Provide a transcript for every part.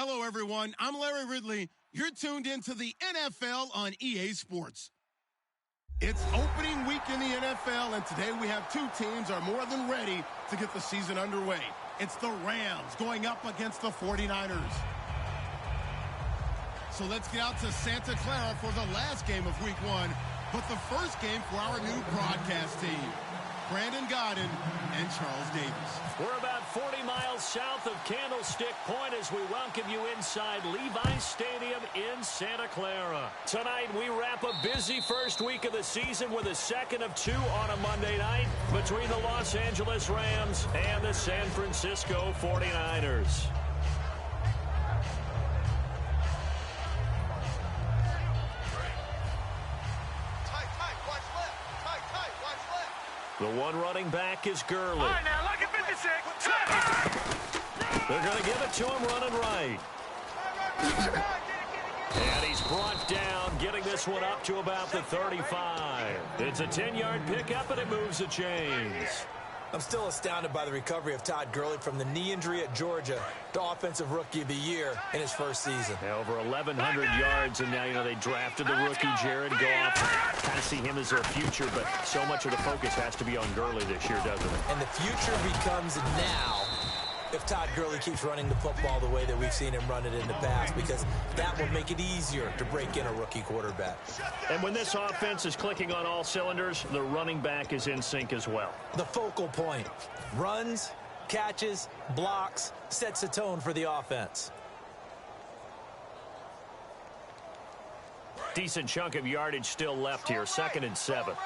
Hello, everyone. I'm Larry Ridley. You're tuned into the NFL on EA Sports. It's opening week in the NFL, and today we have two teams are more than ready to get the season underway. It's the Rams going up against the 49ers. So let's get out to Santa Clara for the last game of week one, but the first game for our new broadcast team, Brandon Godden and Charles Davis. We're about 40 miles south of Candlestick Point as we welcome you inside Levi's Stadium in Santa Clara. Tonight, we wrap a busy first week of the season with a second of two on a Monday night between the Los Angeles Rams and the San Francisco 49ers. The one running back is Gurley. All right, now, look at 56. They're going to give it to him running right. And he's brought down, getting this one up to about the 35. It's a 10-yard pickup, and it moves the chains. I'm still astounded by the recovery of Todd Gurley from the knee injury at Georgia, the Offensive Rookie of the Year in his first season. Now over 1,100 yards, and now, they drafted the rookie Jared Goff. Kind of see him as their future, but so much of the focus has to be on Gurley this year, doesn't it? And the future becomes now if Todd Gurley keeps running the football the way that we've seen him run it in the past, because that will make it easier to break in a rookie quarterback. And when this offense is clicking on all cylinders, the running back is in sync as well. The focal point. Runs, catches, blocks, sets the tone for the offense. Decent chunk of yardage still left here, 2nd and 7. All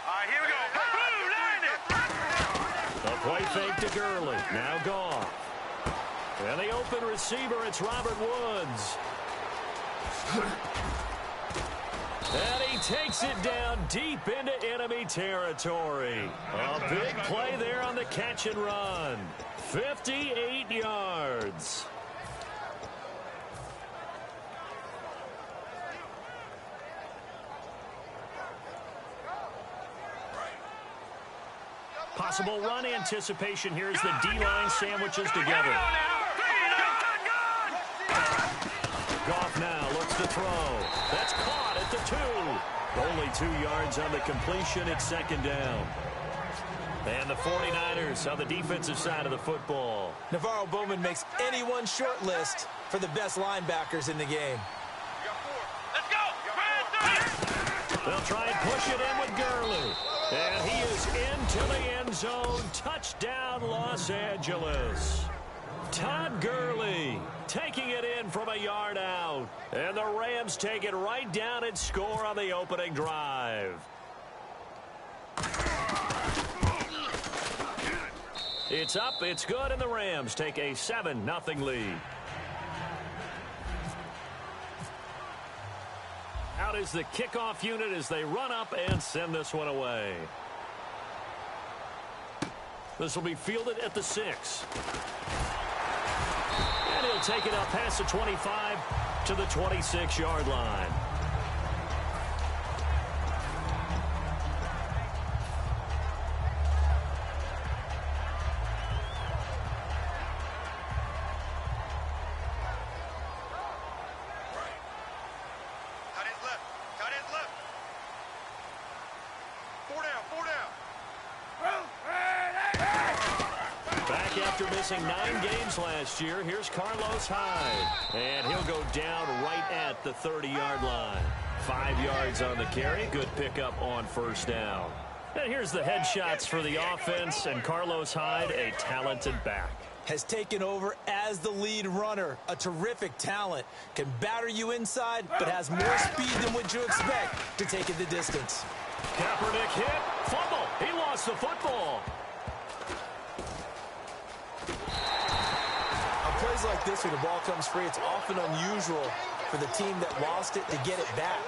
right, here we go. A play fake to Gurley. Now Goff. And the open receiver, it's Robert Woods. And he takes it down deep into enemy territory. A big play there on the catch and run. 58 yards. Possible run anticipation here as the D-line sandwiches together. Goff now looks to throw. That's caught at the 2. Only 2 yards on the completion. It's 2nd down. And the 49ers on the defensive side of the football. Navarro Bowman makes anyone short list for the best linebackers in the game. Let's go. They'll try and push it in with Gurley. And he is into the end zone. Touchdown, Los Angeles. Todd Gurley taking it in from a yard out. And the Rams take it right down and score on the opening drive. It's up, it's good, and the Rams take a 7-0 lead. Out is the kickoff unit as they run up and send this one away. This will be fielded at the 6. And he'll take it up past the 25 to the 26-yard line. Missing 9 games last year. Here's Carlos Hyde. And he'll go down right at the 30-yard line. 5 yards on the carry. Good pickup on first down. And here's the headshots for the offense. And Carlos Hyde, a talented back. Has taken over as the lead runner. A terrific talent. Can batter you inside, but has more speed than what you expect to take it the distance. Kaepernick hit. Fumble. He lost the football. Plays like this where the ball comes free, it's often unusual for the team that lost it to get it back,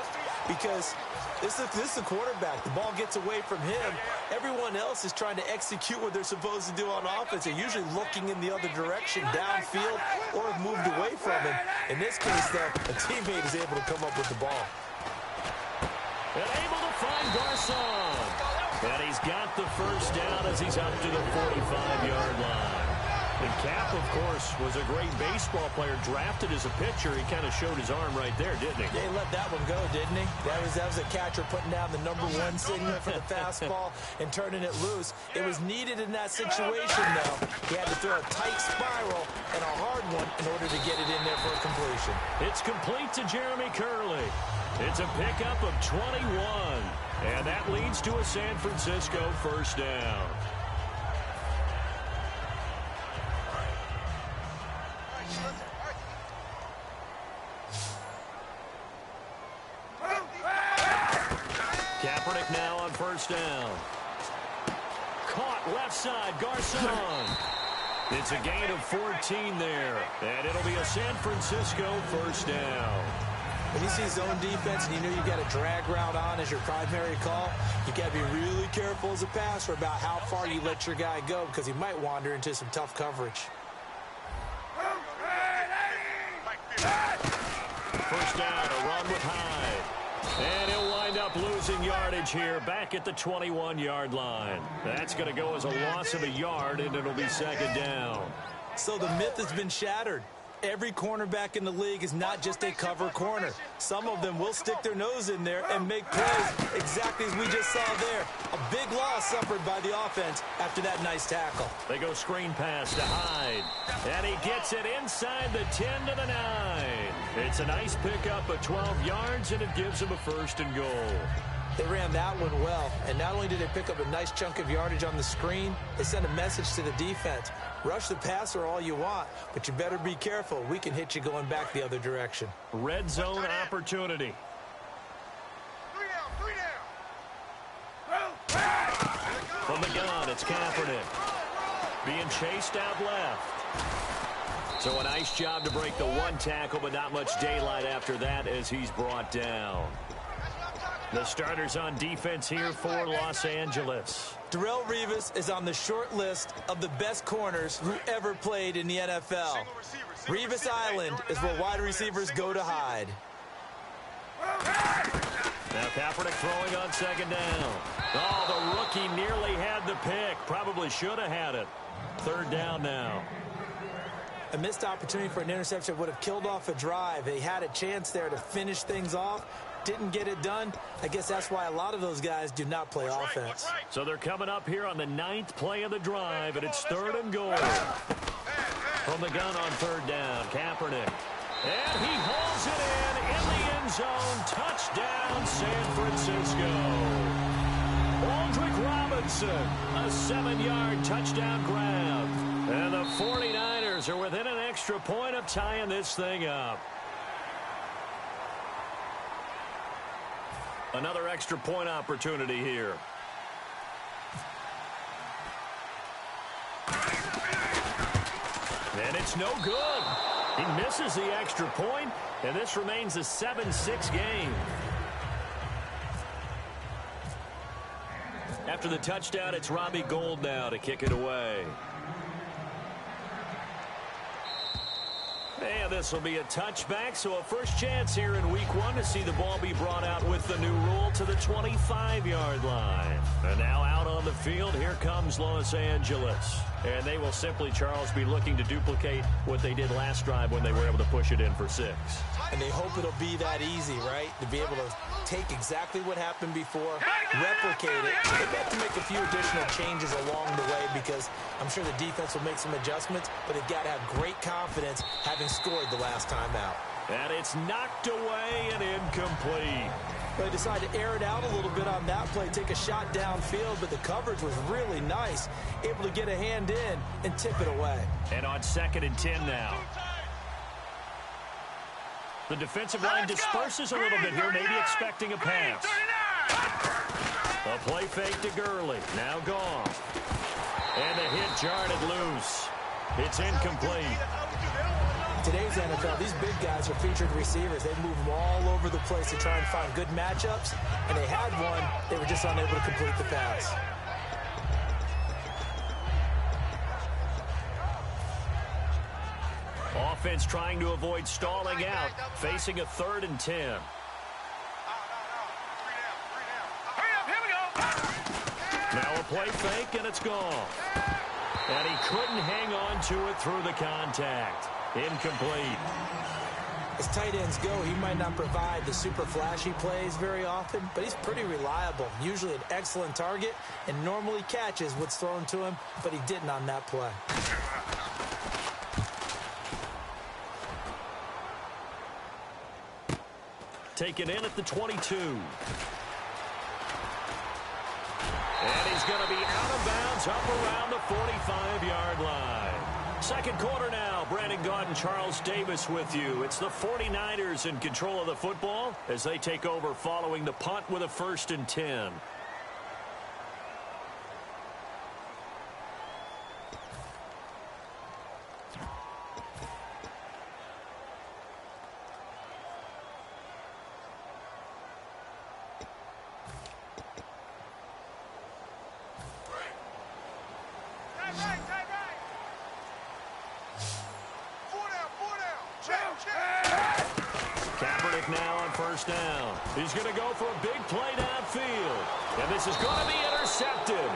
because this is the quarterback. The ball gets away from him. Everyone else is trying to execute what they're supposed to do on offense. They're usually looking in the other direction, downfield, or have moved away from him. In this case, though, a teammate is able to come up with the ball. And able to find Garcon. And he's got the first down as he's up to the 45-yard line. And Cap, of course, was a great baseball player, drafted as a pitcher. He kind of showed his arm right there, didn't he? Yeah, he let that one go, didn't he? That was a catcher putting down the #1 signal for the fastball and turning it loose. It was needed in that situation, though. He had to throw a tight spiral and a hard one in order to get it in there for a completion. It's complete to Jeremy Curley. It's a pickup of 21, and that leads to a San Francisco first down. Kaepernick now on first down. Caught left side, Garcon. It's a gain of 14 there, and it'll be a San Francisco first down. When you see zone defense and you know you've got a drag route on as your primary call, you got to be really careful as a passer about how far you let your guy go because he might wander into some tough coverage. First down, a run with Hyde. And he'll wind up losing yardage here back at the 21-yard line. That's going to go as a loss of a yard, and it'll be second down. So the myth has been shattered. Every cornerback in the league is not just a cover corner. Some of them will stick their nose in there and make plays exactly as we just saw there. A big loss suffered by the offense after that nice tackle. They go screen pass to Hyde. And he gets it inside the 10 to the 9. It's a nice pickup of 12 yards, and it gives him a first and goal. They ran that one well, and not only did they pick up a nice chunk of yardage on the screen, they sent a message to the defense. Rush the passer all you want, but you better be careful. We can hit you going back the other direction. Red zone opportunity. From the gun, it's Kaepernick. Being chased out left. So a nice job to break the one tackle, but not much daylight after that as he's brought down. The starters on defense here for Los Angeles. Darrelle Revis is on the short list of the best corners who ever played in the NFL. Revis Island is where wide receivers go to hide. Now Kaepernick throwing on second down. Oh, the rookie nearly had the pick. Probably should have had it. Third down now. A missed opportunity for an interception would have killed off a drive. They had a chance there to finish things off. Didn't get it done. I guess that's why a lot of those guys do not play offense. So they're coming up here on the 9th play of the drive, and it's third and goal. From the gun on third down, Kaepernick. And he hauls it in the end zone. Touchdown, San Francisco. Aldrick Robinson, a 7-yard touchdown grab. And the 49ers are within an extra point of tying this thing up. Another extra point opportunity here. And it's no good. He misses the extra point, and this remains a 7-6 game. After the touchdown, it's Robbie Gould now to kick it away. And this will be a touchback, so a first chance here in week 1 to see the ball be brought out with the new rule to the 25-yard line. And now out on the field, here comes Los Angeles. And they will simply, Charles, be looking to duplicate what they did last drive when they were able to push it in for 6. And they hope it'll be that easy, right? To be able to take exactly what happened before, replicate it. They have to make a few additional changes along the way because I'm sure the defense will make some adjustments, but they've got to have great confidence having scored the last time out. And it's knocked away and incomplete. They decided to air it out a little bit on that play, take a shot downfield, but the coverage was really nice, able to get a hand in and tip it away. And on 2nd and 10 now. The defensive line disperses a little bit here, maybe expecting a pass. A play fake to Gurley, now gone. And the hit jarred it loose. It's incomplete. Today's NFL, these big guys are featured receivers. They move them all over the place to try and find good matchups, and they had one. They were just unable to complete the pass. Offense trying to avoid stalling out, facing a 3rd and 10. Hurry up, here we go. Now a play fake, and it's gone. And he couldn't hang on to it through the contact. Incomplete. As tight ends go, he might not provide the super flashy plays very often, but he's pretty reliable. Usually an excellent target and normally catches what's thrown to him, but he didn't on that play. Taken in at the 22. And he's going to be out of bounds up around the 45-yard line. Second quarter now. Brandon Gaudin and Charles Davis with you. It's the 49ers in control of the football as they take over following the punt with a 1st and 10. Now on 1st down. He's going to go for a big play downfield. And this is going to be intercepted.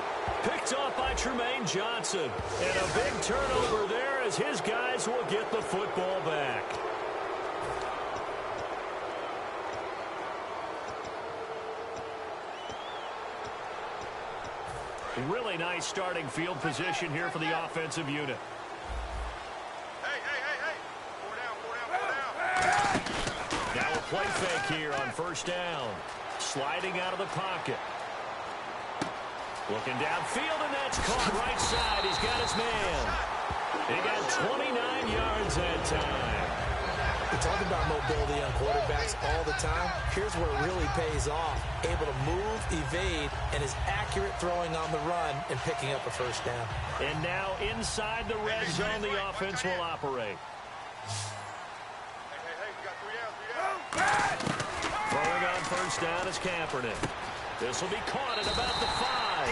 Picked off by Trumaine Johnson. And a big turnover there as his guys will get the football back. Really nice starting field position here for the offensive unit. Play fake here on 1st down. Sliding out of the pocket. Looking downfield, and that's caught right side. He's got his man. He got 29 yards that time. We talk about mobility on quarterbacks all the time. Here's where it really pays off. Able to move, evade, and is accurate throwing on the run and picking up a 1st down. And now inside the red zone, the offense will operate. Throwing on 1st down is Kaepernick. This will be caught at about the 5.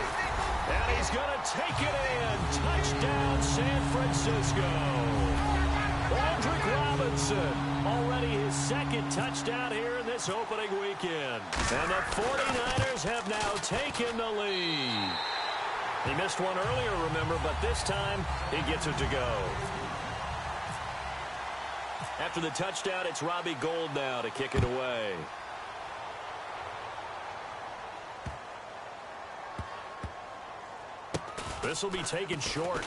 And he's going to take it in. Touchdown, San Francisco. Aldrick Robinson, already his 2nd touchdown here in this opening weekend. And the 49ers have now taken the lead. He missed one earlier, remember, but this time he gets it to go. After the touchdown, it's Robbie Gould now to kick it away. This will be taken short.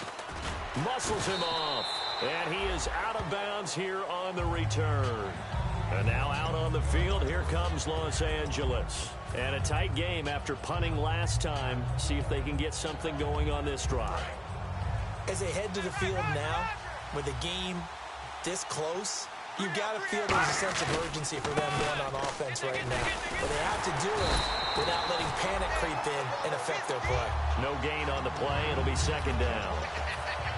Muscles him off. And he is out of bounds here on the return. And now out on the field, here comes Los Angeles. And a tight game after punting last time. See if they can get something going on this drive. As they head to the field now, with the game this close, you've got to feel there's a sense of urgency for them going on offense right now. But they have to do it without letting panic creep in and affect their play. No gain on the play. It'll be 2nd down.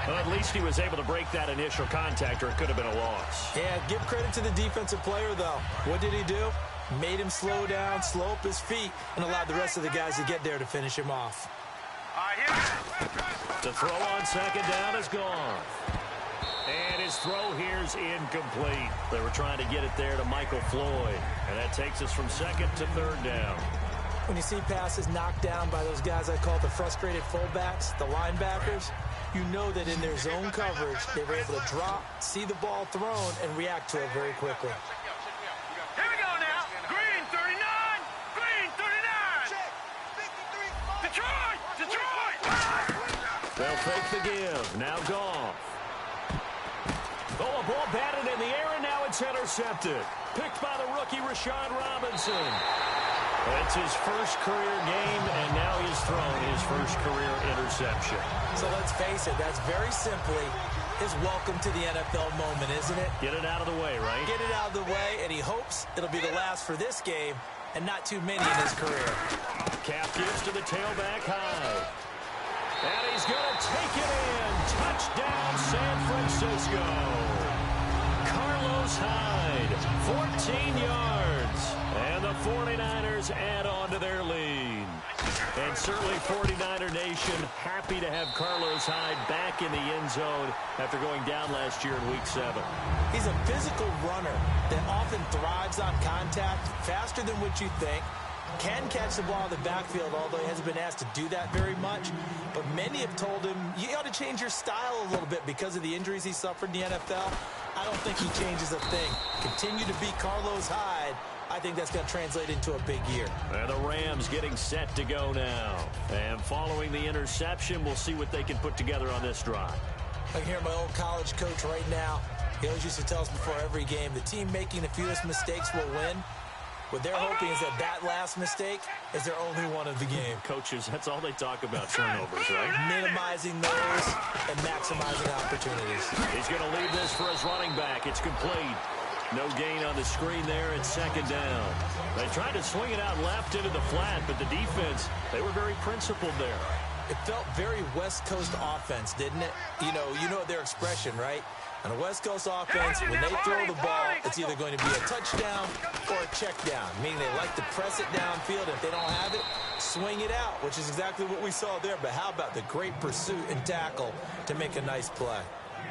Well, at least he was able to break that initial contact, or it could have been a loss. Yeah, give credit to the defensive player, though. What did he do? Made him slow down, slow up his feet, and allowed the rest of the guys to get there to finish him off. The throw on 2nd down is gone. And his throw here is incomplete. They were trying to get it there to Michael Floyd. And that takes us from 2nd to 3rd down. When you see passes knocked down by those guys I call the frustrated fullbacks, the linebackers, you know that in their zone coverage, they were able to drop, see the ball thrown, and react to it very quickly. Here we go now. Green 39. Green 39. Detroit. Detroit. They'll fake the give. Now Goff. Oh, a ball batted in the air, and now it's intercepted. Picked by the rookie, Rashad Robinson. It's his first career game, and now he's thrown his first career interception. So let's face it, that's very simply his welcome to the NFL moment, isn't it? Get it out of the way, right? Get it out of the way, and he hopes it'll be the last for this game and not too many in his career. Cap gives to the tailback high. And he's going to take it in. Touchdown, San Francisco. Carlos Hyde, 14 yards. And the 49ers add on to their lead. And certainly 49er Nation happy to have Carlos Hyde back in the end zone after going down last year in Week 7. He's a physical runner that often thrives on contact, faster than what you think. can catch the ball in the backfield, although he hasn't been asked to do that very much. But many have told him, you got to change your style a little bit because of the injuries he suffered in the NFL. I don't think he changes a thing. Continue to be Carlos Hyde. I think that's going to translate into a big year. And the Rams getting set to go now. And following the interception, we'll see what they can put together on this drive. I can hear my old college coach right now. He always used to tell us before every game, the team making the fewest mistakes will win. What they're hoping is that last mistake is their only one of the game. Coaches, that's all they talk about, turnovers, right? Minimizing those and maximizing opportunities. He's going to leave this for his running back. It's complete. No gain on the screen there. It's second down. They tried to swing it out left into the flat, but the defense, they were very principled there. It felt very West Coast offense, didn't it? You know their expression, right? On a West Coast offense, when they throw the ball, it's either going to be a touchdown or a check down, meaning they like to press it downfield. If they don't have it, swing it out, which is exactly what we saw there. But how about the great pursuit and tackle to make a nice play?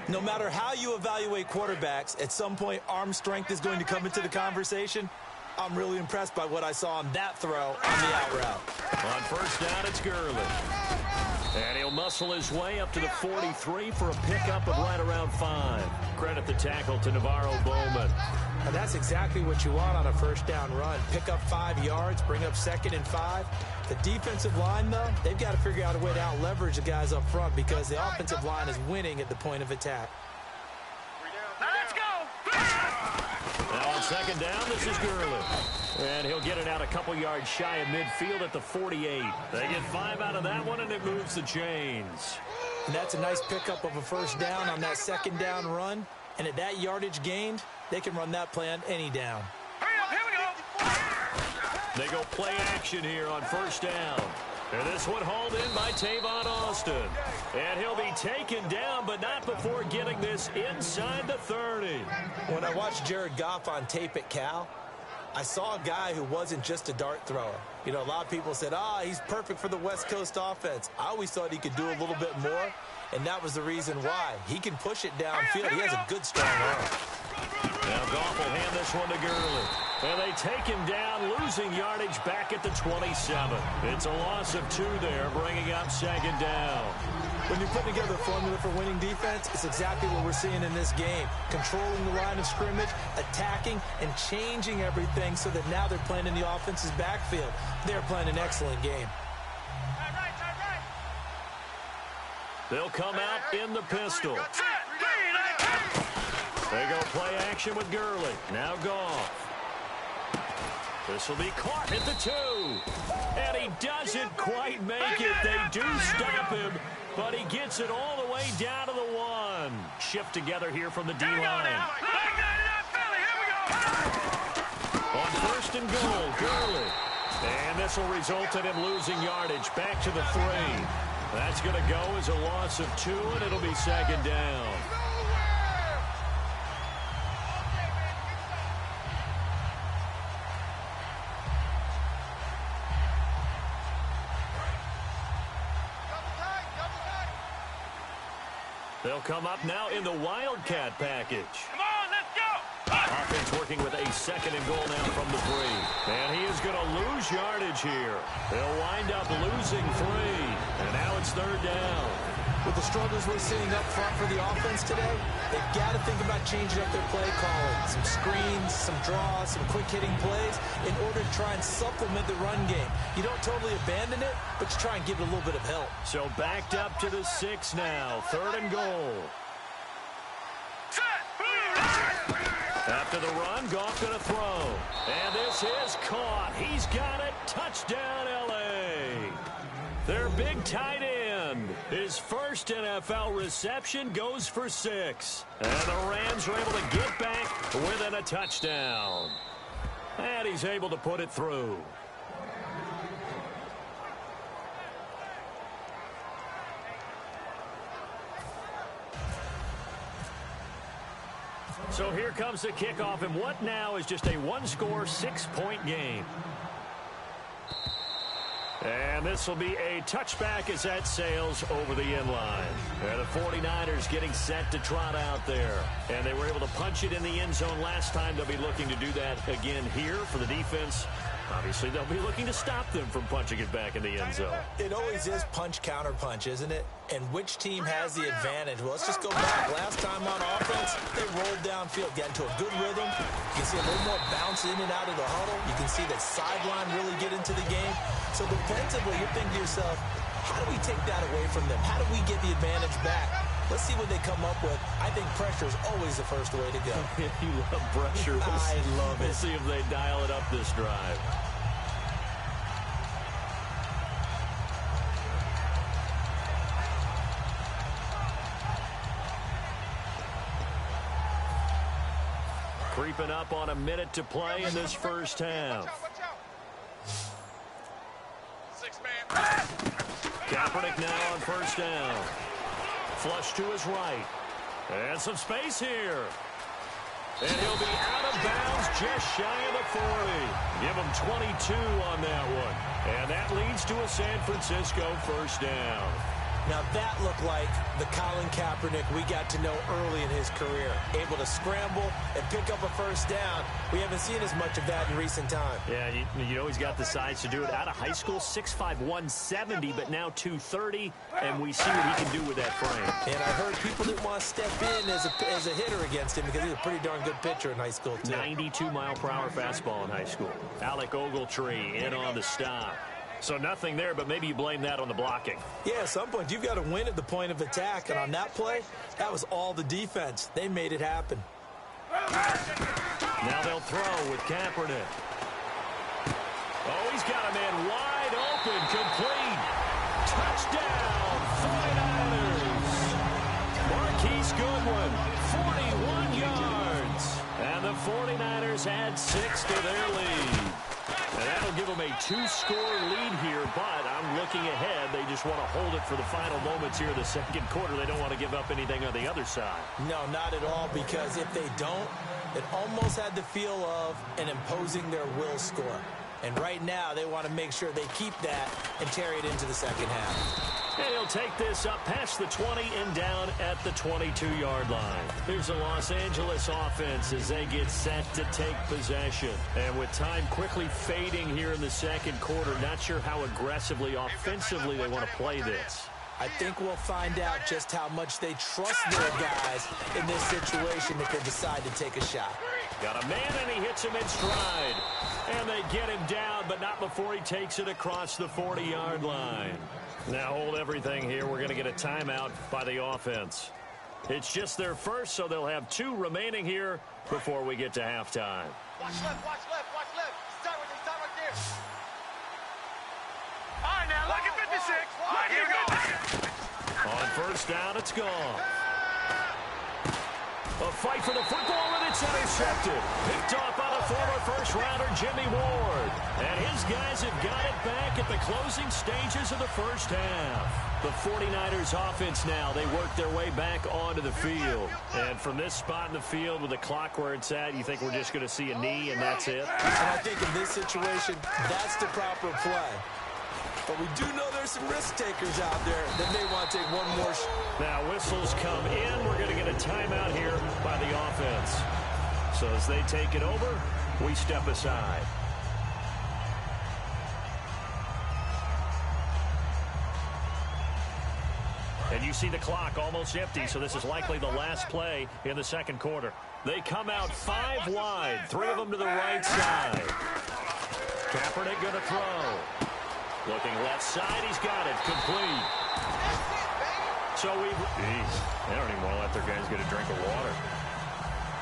No matter how you evaluate quarterbacks, at some point arm strength is going to come into the conversation. I'm really impressed by what I saw on that throw on the out route. On first down, it's Gurley. And he'll muscle his way up to the 43 for a pickup of right around 5. Credit the tackle to Navarro Bowman. And that's exactly what you want on a first down run. Pick up 5 yards, bring up 2nd and 5. The defensive line, though, they've got to figure out a way to out-leverage the guys up front because the offensive line is winning at the point of attack. Now let's go. Now on second down, this is Gurley. And he'll get it out a couple yards shy of midfield at the 48. They get 5 out of that one, and it moves the chains. And that's a nice pickup of a first down on that second down run. And at that yardage gained, they can run that play on any down. Hurry up, here we go. They go play action here on first down. And this one hauled in by Tavon Austin. And he'll be taken down, but not before getting this inside the 30. When I watched Jared Goff on tape at Cal, I saw a guy who wasn't just a dart thrower. You know, a lot of people said, he's perfect for the West Coast offense. I always thought he could do a little bit more, and that was the reason why. He can push it downfield. He has a good, strong arm. Now Goff will hand this one to Gurley. And they take him down, losing yardage back at the 27. It's a loss of 2 there, bringing up second down. When you put together a formula for winning defense, it's exactly what we're seeing in this game. Controlling the line of scrimmage, attacking, and changing everything so that now they're playing in the offense's backfield. They're playing an excellent game. They'll come out in the pistol. They go play action with Gurley. Now Goff. This will be caught at the 2. And he doesn't quite make it. They do stop him, but he gets it all the way down to the 1. Shift together here from the D-line. On first and goal, Gurley. And this will result in him losing yardage back to the 3. That's going to go as a loss of 2, and it'll be second down. They'll come up now in the Wildcat package. Come on, let's go. Offense working with a second and goal now from the 3. And he is going to lose yardage here. They'll wind up losing 3. And now it's third down. With the struggles we're seeing up front for the offense today, they've got to think about changing up their play calling. Some screens, some draws, some quick-hitting plays in order to try and supplement the run game. You don't totally abandon it, but you try and give it a little bit of help. So backed up to the 6 now. Third and goal. After the run, Goff going to throw. And this is caught. He's got it. Touchdown, L.A. Their big tight end. His first NFL reception goes for 6. And the Rams are able to get back within a touchdown. And he's able to put it through. So here comes the kickoff, and what now is just a one-score, 6-point game. And this will be a touchback as that sails over the end line. And the 49ers getting set to trot out there. And they were able to punch it in the end zone last time. They'll be looking to do that again here for the defense. Obviously, they'll be looking to stop them from punching it back in the end zone. It always is punch-counter-punch, isn't it? And which team has the advantage? Well, let's just go back. Last time on offense, they rolled downfield, got into a good rhythm. You can see a little more bounce in and out of the huddle. You can see that sideline really get into the game. So defensively, you're thinking to yourself, how do we take that away from them? How do we get the advantage back? Let's see what they come up with. I think pressure is always the first way to go. You love pressure. I love it. We'll see if they dial it up this drive. Creeping up on a minute to play in this first half. Kaepernick now on first down. Flush to his right. And some space here. And he'll be out of bounds just shy of the 40. Give him 22 on that one. And that leads to a San Francisco first down. Now that looked like the Colin Kaepernick we got to know early in his career. Able to scramble and pick up a first down. We haven't seen as much of that in recent time. Yeah, you know he's got the size to do it. Out of high school, 6'5", 170, but now 230, and we see what he can do with that frame. And I heard people didn't want to step in as a hitter against him because he's a pretty darn good pitcher in high school, too. 92-mile-per-hour fastball in high school. Alec Ogletree in on the stop. So nothing there, but maybe you blame that on the blocking. Yeah, at some point, you've got to win at the point of attack. And on that play, that was all the defense. They made it happen. Now they'll throw with Kaepernick. Oh, he's got a man wide open, complete. Touchdown, 49ers. Marquise Goodwin, 41 yards. And the 49ers add 6 to their lead. And that'll give them a 2-score lead here, but I'm looking ahead. They just want to hold it for the final moments here of the second quarter. They don't want to give up anything on the other side. No, not at all, because if they don't, it almost had the feel of an imposing their will score. And right now, they want to make sure they keep that and carry it into the second half. And he'll take this up past the 20 and down at the 22-yard line. Here's the Los Angeles offense as they get set to take possession. And with time quickly fading here in the second quarter, not sure how aggressively, offensively they want to play this. I think we'll find out just how much they trust their guys in this situation if they decide to take a shot. Got a man, and he hits him in stride. And they get him down, but not before he takes it across the 40-yard line. Now hold everything here. We're going to get a timeout by the offense. It's just their first, so they'll have 2 remaining here before we get to halftime. Watch left, watch left, watch left. Start right there. All right, now, look at 56. All right, here we go. On first down, it's gone. A fight for the football, and it's intercepted. Picked off by the former first-rounder Jimmy Ward. And his guys have got it back at the closing stages of the first half. The 49ers offense now, they work their way back onto the field. And from this spot in the field with the clock where it's at, you think we're just going to see a knee and that's it? And I think in this situation, that's the proper play. But we do know there's some risk takers out there that may want to take one more. Now whistles come in. We're going to get a timeout here by the offense. So as they take it over, we step aside. And you see the clock almost empty, so this is likely the last play in the second quarter. They come out 5 wide, 3 of them to the right side. Kaepernick going to throw. Looking left side, he's got it, complete. So they don't even want to let their guys get a drink of water.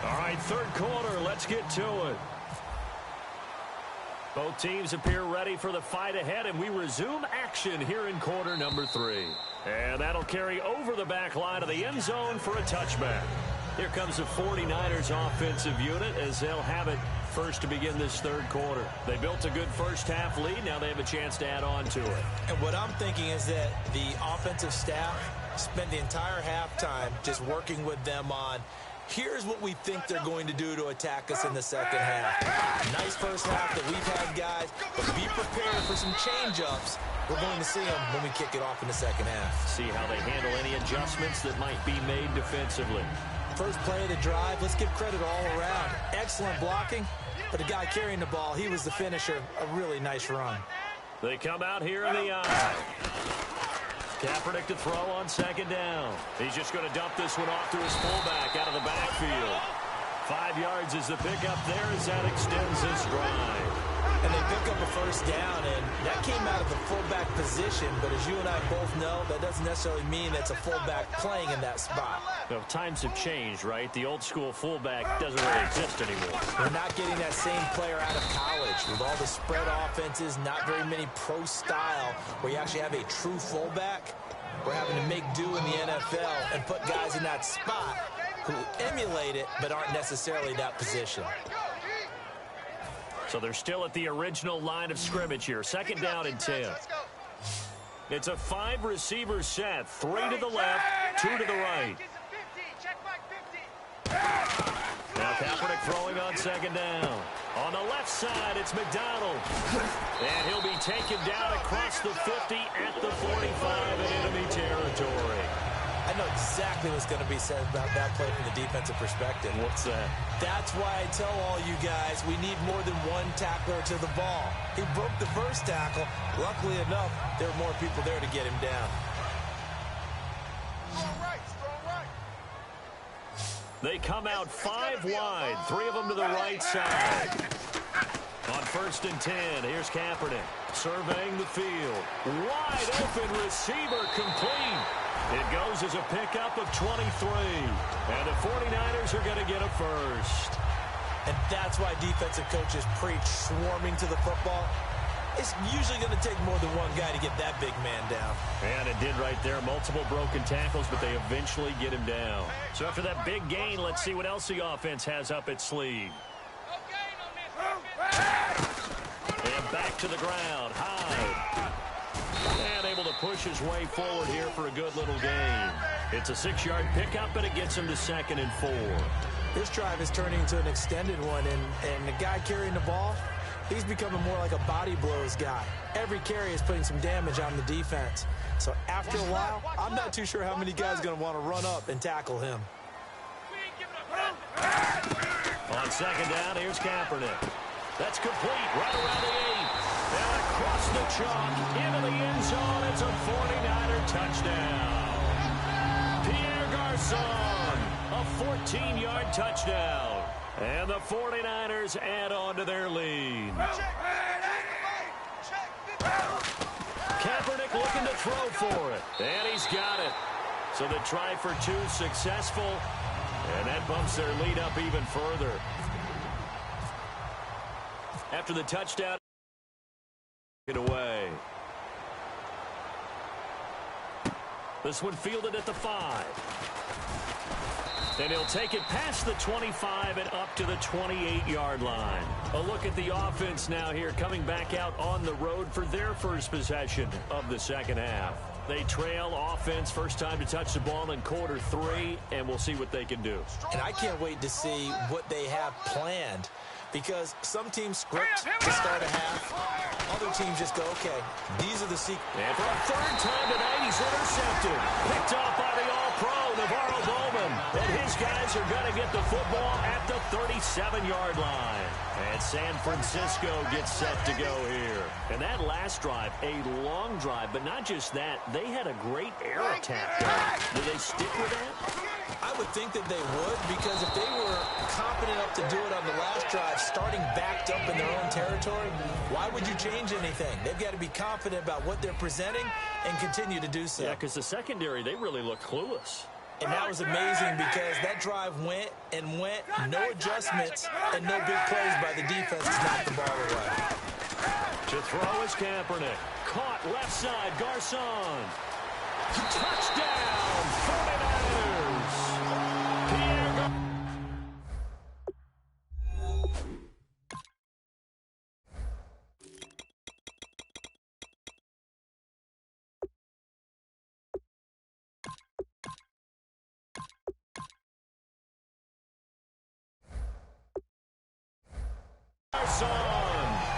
All right, third quarter, let's get to it. Both teams appear ready for the fight ahead, and we resume action here in quarter number 3. And that'll carry over the back line of the end zone for a touchback. Here comes the 49ers offensive unit as they'll have it first to begin this third quarter. They built a good first half lead. Now they have a chance to add on to it. And what I'm thinking is that the offensive staff spent the entire halftime just working with them on, here's what we think they're going to do to attack us in the second half. Nice first half that we've had, guys, but be prepared for some change-ups. We're going to see them when we kick it off in the second half. See how they handle any adjustments that might be made defensively. First play of the drive, let's give credit all around. Excellent blocking, but the guy carrying the ball, he was the finisher. A really nice run. They come out here in the eye. Kaepernick to throw on second down. He's just going to dump this one off to his fullback out of the backfield. 5 yards is the pickup there as that extends his drive. And they pick up a first down, and that came out of the fullback position. But as you and I both know, that doesn't necessarily mean that's a fullback playing in that spot. You know, times have changed, right? The old school fullback doesn't really exist anymore. We're not getting that same player out of college. With all the spread offenses, not very many pro style, where you actually have a true fullback. We're having to make do in the NFL and put guys in that spot who emulate it but aren't necessarily that position. So they're still at the original line of scrimmage here. Second down and 10. It's a 5-receiver set. 3 to the left, 2 to the right. Now Kaepernick throwing on second down. On the left side, it's McDonald. And he'll be taken down across the 50 at the 45 in enemy territory. I know exactly what's going to be said about that play from the defensive perspective. What's that? That's why I tell all you guys we need more than one tackler to the ball. He broke the first tackle. Luckily enough, there were more people there to get him down. They come out 5 wide, 3 of them to the right side. On first and 10, here's Kaepernick surveying the field. Wide open receiver complete. It goes as a pickup of 23. And the 49ers are going to get a first. And that's why defensive coaches preach swarming to the football. It's usually going to take more than one guy to get that big man down. And it did right there. Multiple broken tackles, but they eventually get him down. So after that big gain, let's see what else the offense has up its sleeve. And back to the ground. Hyde. And able to push his way forward here for a good little gain. It's a 6-yard pickup, but it gets him to 2nd and 4. This drive is turning into an extended one, and the guy carrying the ball, he's becoming more like a body blows guy. Every carry is putting some damage on the defense. So after a while, I'm not too sure how many guys are going to want to run up and tackle him. On second down, here's Kaepernick. That's complete right around the 8. And across the chalk, into the end zone. It's a 49er touchdown. Pierre Garçon, a 14-yard touchdown. And the 49ers add on to their lead. Kaepernick looking to throw for it. And he's got it. So the try for 2 successful. And that bumps their lead up even further. After the touchdown, it away. This one fielded at the 5. And he'll take it past the 25 and up to the 28-yard line. A look at the offense now here, coming back out on the road for their first possession of the second half. They trail offense, first time to touch the ball in quarter 3, and we'll see what they can do. And I can't wait to see what they have planned, because some teams script to start a half. Other teams just go, okay, these are the secrets. And for a 3rd time tonight, he's intercepted. Picked off by the All-Pro, Navarro Bowman. And his guys are going to get the football at the 37-yard line. And San Francisco gets set to go here. And that last drive, a long drive, but not just that. They had a great air attack going. Do they stick with that? I would think that they would, because if they were confident enough to do it on the last drive, starting backed up in their own territory, why would you change anything? They've got to be confident about what they're presenting and continue to do so. Yeah, because the secondary, they really look clueless. And that was amazing, because that drive went and went, no adjustments, and no big plays by the defense to knock the ball away. To throw is Kaepernick. Caught left side, Garçon. Touchdown, 49ers. Pierre Garçon.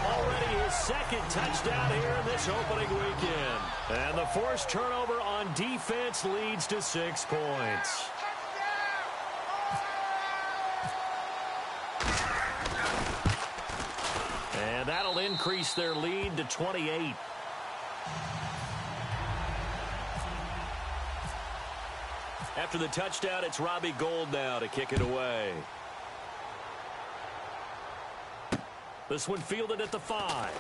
Already his 2nd touchdown here in this opening weekend. And the forced turnover on defense leads to 6 points. And that'll increase their lead to 28. After the touchdown, it's Robbie Gould now to kick it away. This one fielded at the 5.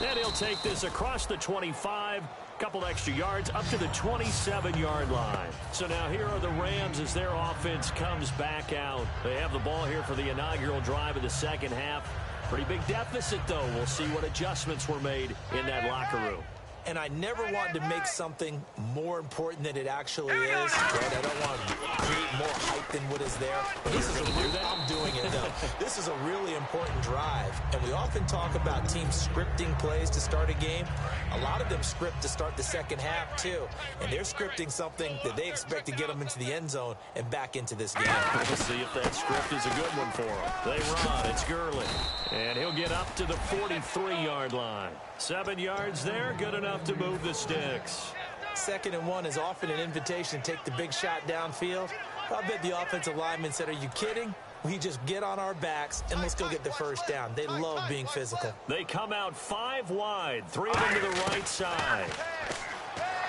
And he'll take this across the 25. Couple extra yards up to the 27-yard line. So now here are the Rams as their offense comes back out. They have the ball here for the inaugural drive of the second half. Pretty big deficit, though. We'll see what adjustments were made in that locker room. And I never wanted to make something more important than it actually is. Right? I don't want to create more hype than what is there. But this is I'm doing it, though. This is a really important drive. And we often talk about teams scripting plays to start a game. A lot of them script to start the second half, too. And they're scripting something that they expect to get them into the end zone and back into this game. We'll see if that script is a good one for them. They run. It's Gurley. And he'll get up to the 43-yard line. 7 yards there. Good enough to move the sticks. 2nd and 1 is often an invitation to take the big shot downfield. I bet the offensive lineman said, are you kidding? We just get on our backs and let's go get the first down. They love being physical. They come out 5 wide. 3 of them to the right side.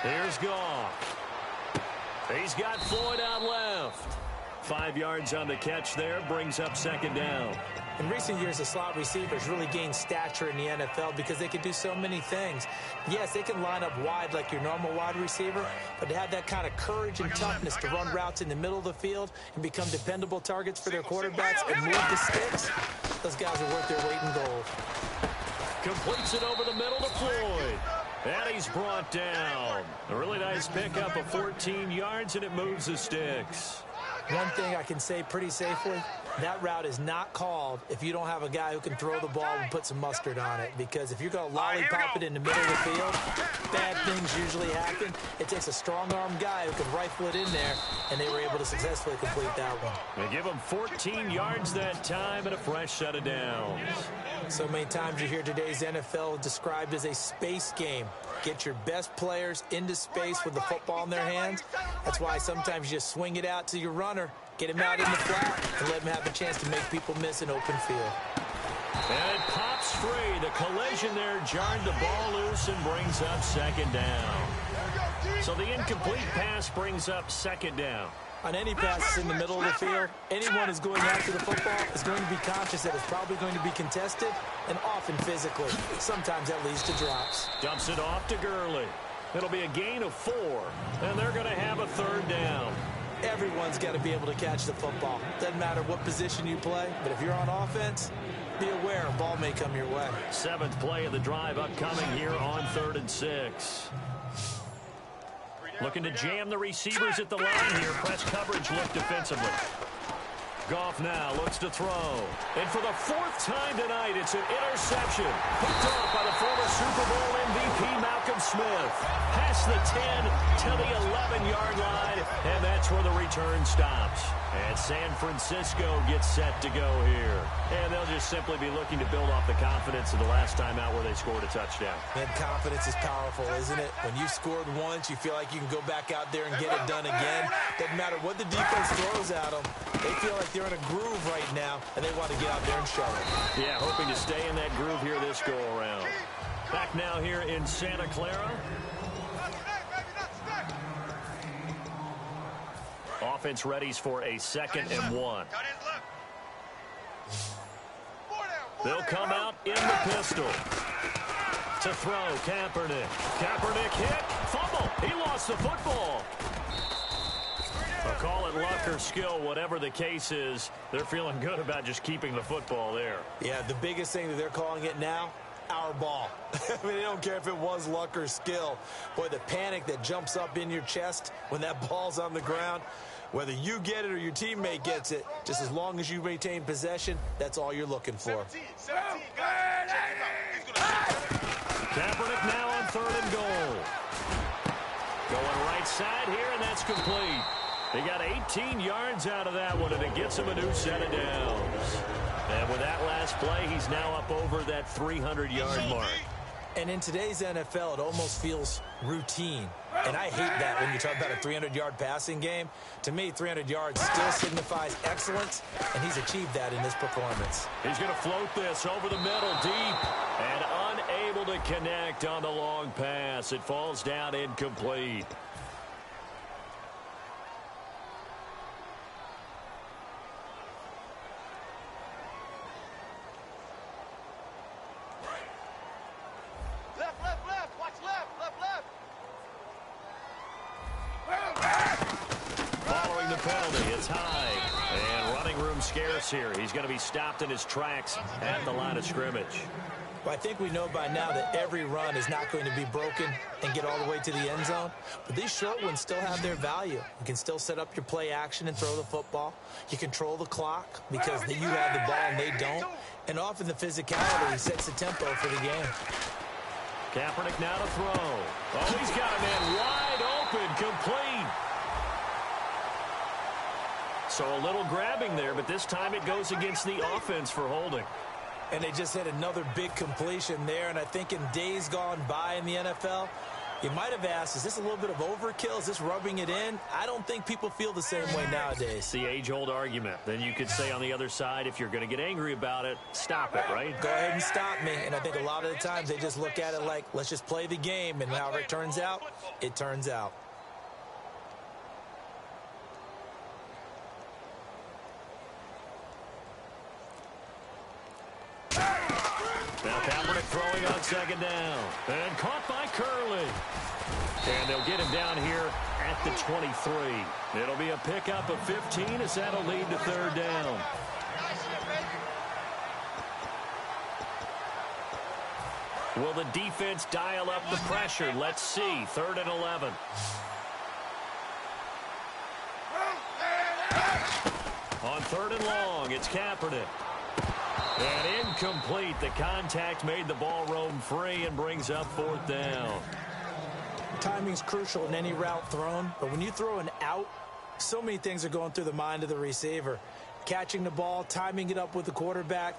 Here's Goff. He's got Floyd out left. 5 yards on the catch there. Brings up 2nd down. In recent years, the slot receivers really gained stature in the NFL because they can do so many things. Yes, they can line up wide like your normal wide receiver, but to have that kind of courage and toughness to run routes in the middle of the field and become dependable targets for their quarterbacks and move the sticks, those guys are worth their weight in gold. Completes it over the middle to Floyd. And he's brought down. A really nice pickup of 14 yards, and it moves the sticks. One thing I can say pretty safely, that route is not called if you don't have a guy who can throw the ball and put some mustard on it. Because if you're going to lollipop it in the middle of the field, bad things usually happen. It takes a strong-arm guy who can rifle it in there, and they were able to successfully complete that one. They give him 14 yards that time and a fresh set of downs. So many times you hear today's NFL described as a space game. Get your best players into space with the football in their hands. That's why sometimes you just swing it out to your runner, get him out in the flat, and let him have a chance to make people miss an open field. And it pops free. The collision there jarred the ball loose and brings up 2nd down. So the incomplete pass brings up 2nd down. On any passes in the middle of the field, anyone who's going after the football is going to be conscious that it's probably going to be contested and often physically. Sometimes that leads to drops. Dumps it off to Gurley. It'll be a gain of 4, and they're going to have a 3rd down. Everyone's got to be able to catch the football. Doesn't matter what position you play, but if you're on offense, be aware a ball may come your way. 7th play of the drive upcoming here on 3rd and 6. Looking to jam the receivers at the line here. Press coverage look defensively. Goff now looks to throw. And for the 4th time tonight, it's an interception. Picked off by the former Super Bowl MVP Malcolm Smith. Past the 10 to the 11-yard line, and that's where the return stops. And San Francisco gets set to go here. And they'll just simply be looking to build off the confidence of the last time out where they scored a touchdown. And confidence is powerful, isn't it? When you've scored once, you feel like you can go back out there and get it done again. Doesn't matter what the defense throws at them. They feel like they're in a groove right now, and they want to get out there and show it. Yeah, hoping to stay in that groove here this go-around. Back now here in Santa Clara. Offense readies for a 2nd and 1. They'll come out in the pistol. To throw, Kaepernick. Kaepernick hit, fumble. He lost the football. I'll call it luck or skill, whatever the case is. They're feeling good about just keeping the football there. Yeah, the biggest thing that they're calling it now, our ball. I mean, they don't care if it was luck or skill. Boy, the panic that jumps up in your chest when that ball's on the ground, whether you get it or your teammate gets it, just as long as you retain possession, that's all you're looking for. Kaepernick now on 3rd and goal. Going right side here, and that's complete. He got 18 yards out of that one, and it gets him a new set of downs. And with that last play, he's now up over that 300-yard mark. And in today's NFL, it almost feels routine. And I hate that when you talk about a 300-yard passing game. To me, 300 yards still signifies excellence, and he's achieved that in this performance. He's going to float this over the middle deep and unable to connect on the long pass. It falls down incomplete. Following the penalty, it's high. And running room scarce here. He's going to be stopped in his tracks at the line of scrimmage. Well, I think we know by now that every run is not going to be broken and get all the way to the end zone. But these short ones still have their value. You can still set up your play action and throw the football. You control the clock because you have the ball and they don't. And often the physicality sets the tempo for the game. Kaepernick now to throw. Oh, he's got a man wide open, complete. So a little grabbing there, but this time it goes against the offense for holding. And they just had another big completion there. And I think in days gone by in the NFL, you might have asked, is this a little bit of overkill? Is this rubbing it in? I don't think people feel the same way nowadays. It's the age-old argument. Then you could say on the other side, if you're going to get angry about it, stop it, right? Go ahead and stop me. And I think a lot of the times they just look at it like, let's just play the game. And however it turns out, it turns out. Now Kaepernick throwing on second down. And caught by Curley. And they'll get him down here at the 23. It'll be a pickup of 15 as that'll lead to third down. Will the defense dial up the pressure? Let's see. 3rd and 11. On 3rd and long, it's Kaepernick. And incomplete. The contact made the ball roam free and brings up 4th down. Timing's crucial in any route thrown, but when you throw an out, so many things are going through the mind of the receiver. Catching the ball, timing it up with the quarterback.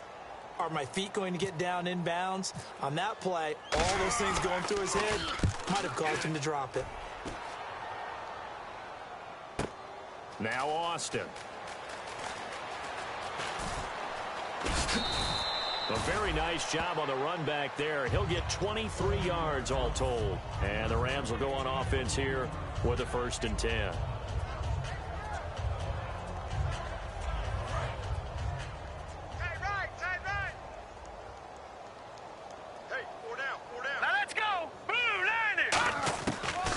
Are my feet going to get down in bounds? On that play, all those things going through his head might have caused him to drop it. Now Austin. A very nice job on the run back there. He'll get 23 yards all told. And the Rams will go on offense here with a 1st and 10. Hey, 4 down. Now let's go. Blue line.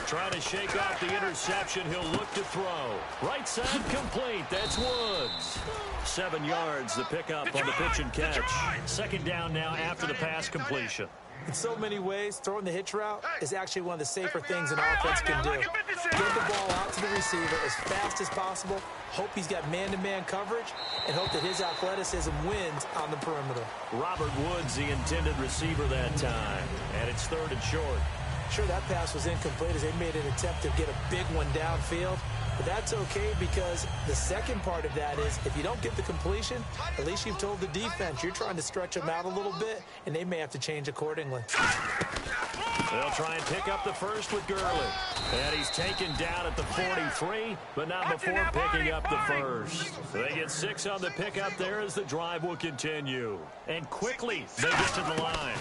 Trying to shake off the interception. He'll look to throw. Right side complete. That's Woods. 7 yards, the pickup on the pitch and catch. 2nd down now after the pass completion. In so many ways, throwing the hitch route is actually one of the safer things an offense can do. Get the ball out to the receiver as fast as possible, hope he's got man-to-man coverage, and hope that his athleticism wins on the perimeter. Robert Woods, the intended receiver that time. And it's 3rd and short. Sure, that pass was incomplete as they made an attempt to get a big one downfield. But that's okay because the second part of that is if you don't get the completion, at least you've told the defense you're trying to stretch them out a little bit, and they may have to change accordingly. They'll try and pick up the first with Gurley. And he's taken down at the 43, but not before picking up the first. They get 6 on the pickup there as the drive will continue. And quickly, they get to the line.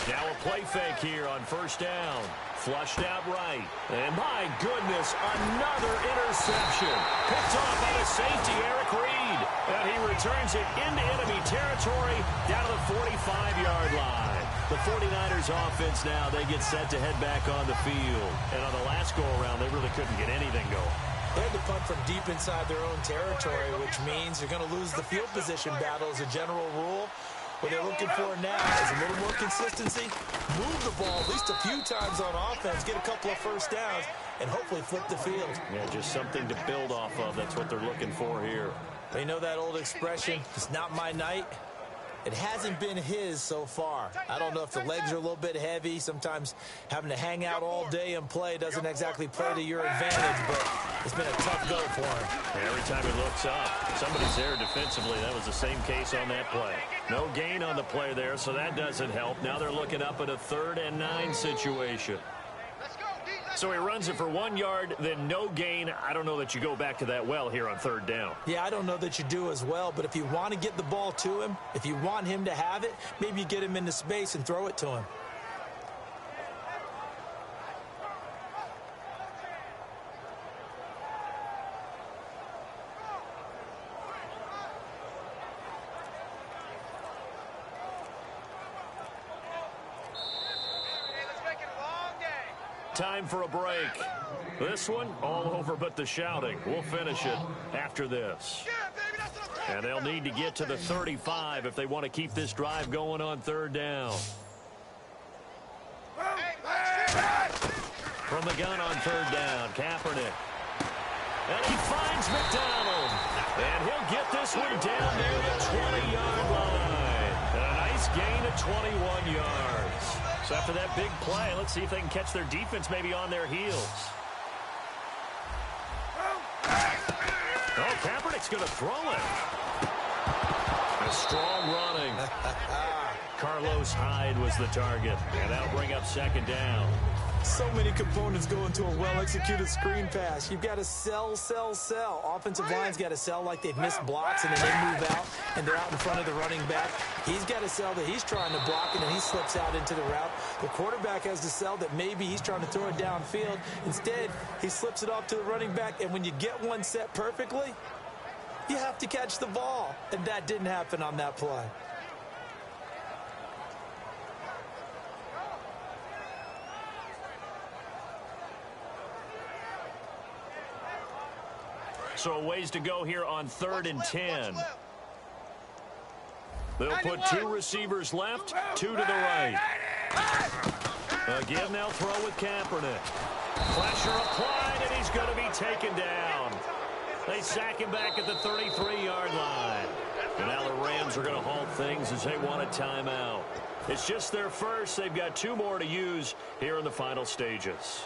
Now a play fake here on 1st down. Flushed out right. And my goodness, another interception. Picked off by the safety, Eric Reed. And he returns it into enemy territory down to the 45-yard line. The 49ers offense now, they get set to head back on the field. And on the last go-around, they really couldn't get anything going. They had to punt from deep inside their own territory, which means you're going to lose the field position battle as a general rule. What they're looking for now is a little more consistency, move the ball at least a few times on offense, get a couple of 1st downs, and hopefully flip the field. Yeah, just something to build off of. That's what they're looking for here. You know that old expression, it's not my night? It hasn't been his so far. I don't know if the legs are a little bit heavy. Sometimes having to hang out all day and play doesn't exactly play to your advantage, but it's been a tough go for him. Every time he looks up, somebody's there defensively. That was the same case on that play. No gain on the play there, so that doesn't help. Now they're looking up at a 3rd and 9 situation. So he runs it for 1 yard, then no gain. I don't know that you go back to that well here on 3rd down. Yeah, I don't know that you do as well, but if you want to get the ball to him, if you want him to have it, maybe you get him into space and throw it to him. Time for a break. This one, all over but the shouting. We'll finish it after this. And they'll need to get to the 35 if they want to keep this drive going on 3rd down. From the gun on 3rd down, Kaepernick. And he finds McDonald. And he'll get this one down near the 20-yard line. And a nice gain of 21 yards. So after that big play, let's see if they can catch their defense maybe on their heels. Oh, Kaepernick's going to throw it. A strong running. Carlos Hyde was the target. And that'll bring up 2nd down. So many components go into a well-executed screen pass. You've got to sell. Offensive line's got to sell like they've missed blocks and then they move out and they're out in front of the running back. He's got to sell that he's trying to block and then he slips out into the route. The quarterback has to sell that maybe he's trying to throw it downfield. Instead, he slips it off to the running back, and when you get one set perfectly, you have to catch the ball. And that didn't happen on that play. So a ways to go here on 3rd and 10. They'll put 2 receivers left, 2 to the right. Again, they'll throw with Kaepernick. Pressure applied, and he's going to be taken down. They sack him back at the 33-yard line. And now the Rams are going to halt things as they want a timeout. It's just their first. They've got 2 more to use here in the final stages.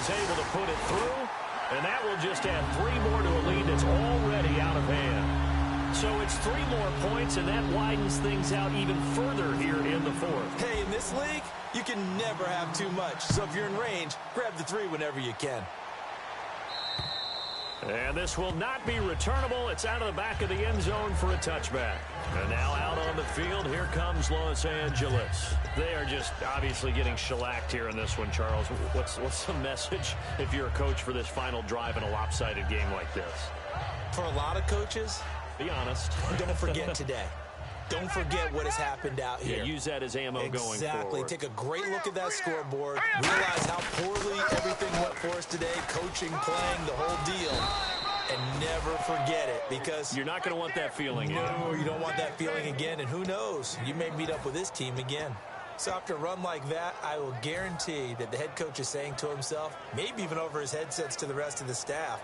Able to put it through, and that will just add 3 more to a lead that's already out of hand. So it's 3 more points, and that widens things out even further here in the 4th. Hey, in this league, you can never have too much. So if you're in range, grab the 3 whenever you can. And this will not be returnable. It's out of the back of the end zone for a touchback. And now out on the field, here comes Los Angeles. They are just obviously getting shellacked here in this one, Charles. What's the message if you're a coach for this final drive in a lopsided game like this? For a lot of coaches, be honest. Don't forget today. Don't forget what has happened out here. Yeah, use that as ammo going forward. Exactly. Take a great look at that scoreboard. Realize how poorly everything went for us today. Coaching, playing, the whole deal. And never forget it, because you're not going to want that feeling again. No, you don't want that feeling again. And who knows? You may meet up with this team again. So after a run like that, I will guarantee that the head coach is saying to himself, maybe even over his headsets to the rest of the staff,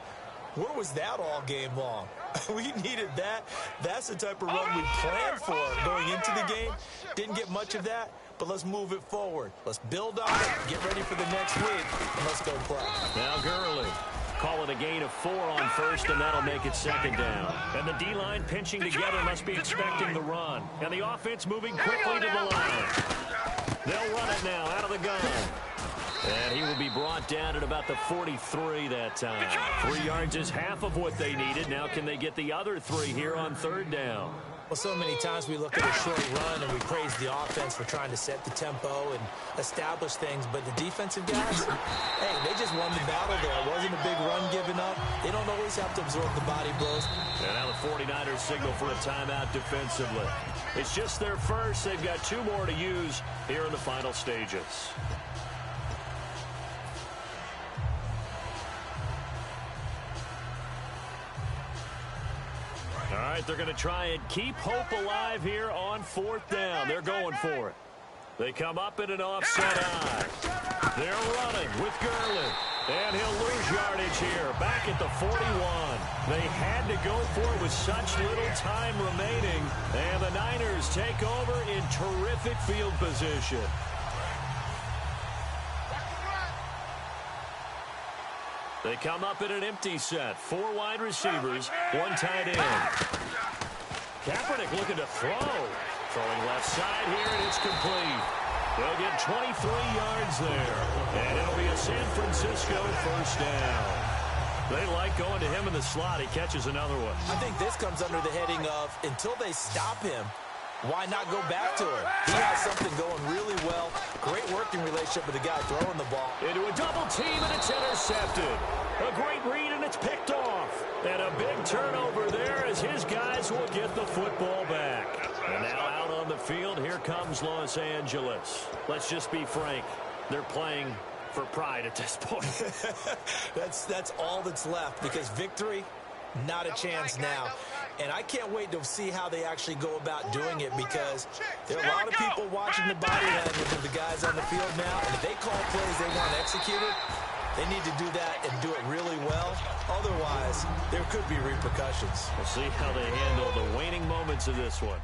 where was that all game long? We needed that. That's the type of run we planned for going into the game. Didn't get much of that, but let's move it forward. Let's build on it, get ready for the next week, and let's go play. Now Gurley. Call it a gain of 4 on 1st, and that'll make it 2nd down. And the D-line pinching together must be expecting the run. And the offense moving quickly to the line. They'll run it now out of the gun. And he will be brought down at about the 43 that time. 3 yards is half of what they needed. Now can they get the other 3 here on 3rd down? Well, so many times we look at a short run and we praise the offense for trying to set the tempo and establish things, but the defensive guys, hey, they just won the battle there. It wasn't a big run given up. They don't always have to absorb the body blows. And now the 49ers signal for a timeout defensively. It's just their first. They've got 2 more to use here in the final stages. All right, they're going to try and keep hope alive here on 4th down. They're going for it. They come up in an offset eye. They're running with Gurley. And he'll lose yardage here, back at the 41. They had to go for it with such little time remaining. And the Niners take over in terrific field position. They come up in an empty set. 4 wide receivers, 1 tight end. Kaepernick looking to throw. Throwing left side here, and it's complete. They'll get 23 yards there. And it'll be a San Francisco first down. They like going to him in the slot. He catches another one. I think this comes under the heading of, until they stop him, why not go back to him? He has something going really well. Great working relationship with the guy throwing the ball. Into a double team, and it's intercepted. A great read, and it's picked off. And a big turnover there as his guys will get the football back. And now out on the field, here comes Los Angeles. Let's just be frank. They're playing for pride at this point. That's all that's left, because victory, not a chance now. And I can't wait to see how they actually go about doing it, because there are a lot of people watching the body language of the guys on the field now. And if they call plays they want executed, they need to do that and do it really well. Otherwise, there could be repercussions. We'll see how they handle the waning moments of this one.